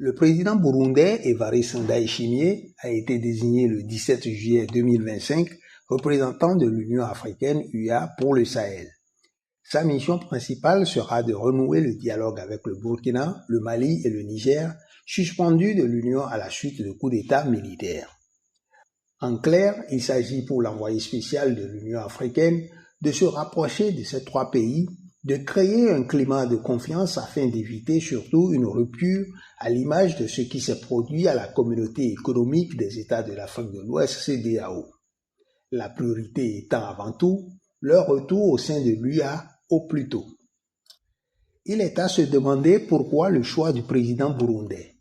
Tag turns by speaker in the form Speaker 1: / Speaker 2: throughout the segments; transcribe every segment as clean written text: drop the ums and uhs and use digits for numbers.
Speaker 1: Le président burundais Evariste Ndayishimiye a été désigné le 17 juillet 2025 représentant de l'Union africaine UA pour le Sahel. Sa mission principale sera de renouer le dialogue avec le Burkina, le Mali et le Niger, suspendus de l'Union à la suite de coups d'État militaires. En clair, il s'agit pour l'envoyé spécial de l'Union africaine de se rapprocher de ces trois pays, de créer un climat de confiance afin d'éviter surtout une rupture à l'image de ce qui s'est produit à la communauté économique des États de l'Afrique de l'Ouest CEDEAO. La priorité étant avant tout leur retour au sein de l'UA au plus tôt. Il est à se demander pourquoi le choix du président burundais.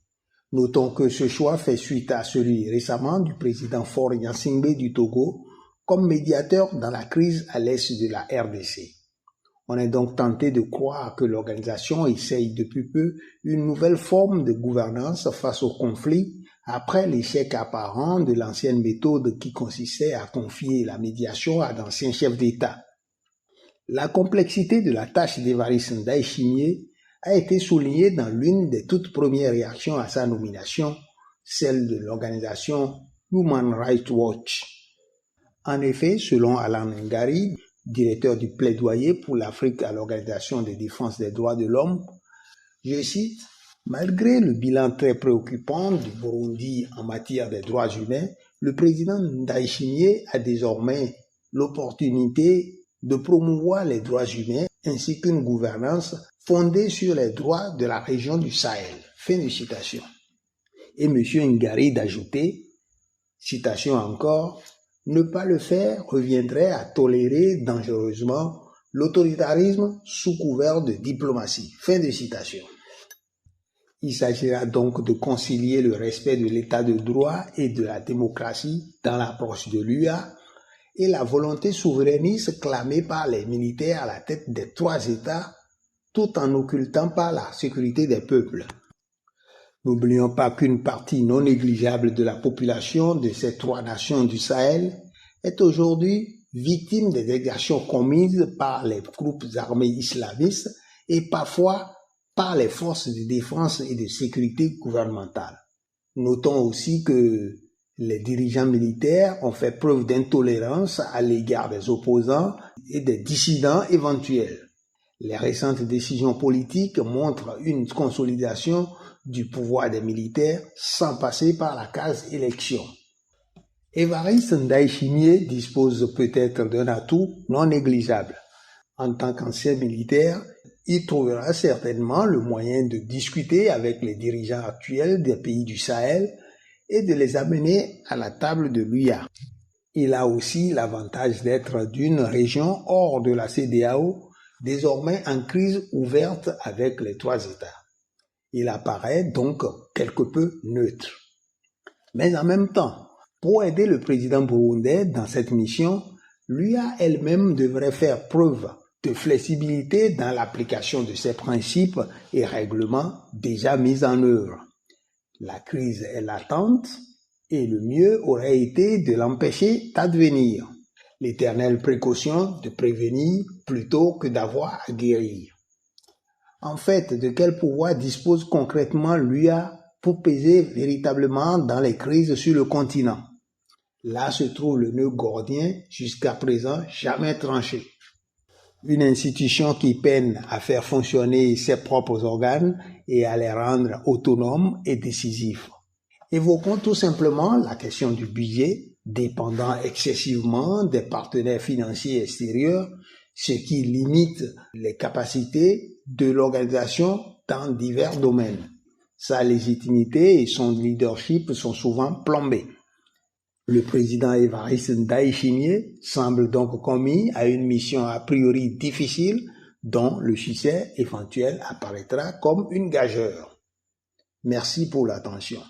Speaker 1: Notons que ce choix fait suite à celui récemment du président Faure Gnassingbé du Togo comme médiateur dans la crise à l'est de la RDC. On est donc tenté de croire que l'organisation essaye depuis peu une nouvelle forme de gouvernance face au conflit après l'échec apparent de l'ancienne méthode qui consistait à confier la médiation à d'anciens chefs d'État. La complexité de la tâche d'Evariste Ndayishimiye a été soulignée dans l'une des toutes premières réactions à sa nomination, celle de l'organisation Human Rights Watch. En effet, selon Alan Ngari, directeur du plaidoyer pour l'Afrique à l'Organisation de défense des droits de l'homme, je cite, « Malgré le bilan très préoccupant du Burundi en matière des droits humains, le président Ndayishimiye a désormais l'opportunité de promouvoir les droits humains ainsi qu'une gouvernance fondée sur les droits de la région du Sahel. » Fin de citation. Et M. Ngari d'ajouter, citation encore, « Ne pas le faire reviendrait à tolérer dangereusement l'autoritarisme sous couvert de diplomatie. » Fin de citation. Il s'agira donc de concilier le respect de l'état de droit et de la démocratie dans l'approche de l'UA et la volonté souverainiste clamée par les militaires à la tête des trois États, tout en occultant pas la sécurité des peuples. N'oublions pas qu'une partie non négligeable de la population de ces trois nations du Sahel est aujourd'hui victime des exactions commises par les groupes armés islamistes et parfois par les forces de défense et de sécurité gouvernementales. Notons aussi que les dirigeants militaires ont fait preuve d'intolérance à l'égard des opposants et des dissidents éventuels. Les récentes décisions politiques montrent une consolidation du pouvoir des militaires sans passer par la case élection. Evariste Ndayishimiye dispose peut-être d'un atout non négligeable. En tant qu'ancien militaire, il trouvera certainement le moyen de discuter avec les dirigeants actuels des pays du Sahel et de les amener à la table de l'UA. Il a aussi l'avantage d'être d'une région hors de la CEDEAO, désormais en crise ouverte avec les trois États. Il apparaît donc quelque peu neutre. Mais en même temps, pour aider le président burundais dans cette mission, l'UA elle-même devrait faire preuve de flexibilité dans l'application de ses principes et règlements déjà mis en œuvre. La crise est latente et le mieux aurait été de l'empêcher d'advenir. L'éternelle précaution de prévenir plutôt que d'avoir à guérir. En fait, de quel pouvoir dispose concrètement l'UA pour peser véritablement dans les crises sur le continent? Là se trouve le nœud gordien jusqu'à présent jamais tranché. Une institution qui peine à faire fonctionner ses propres organes et à les rendre autonomes et décisifs. Évoquons tout simplement la question du budget, dépendant excessivement des partenaires financiers extérieurs, ce qui limite les capacités de l'organisation dans divers domaines. Sa légitimité et son leadership sont souvent plombés. Le président Evariste Ndayishimiye semble donc commis à une mission a priori difficile dont le succès éventuel apparaîtra comme une gageure. Merci pour l'attention.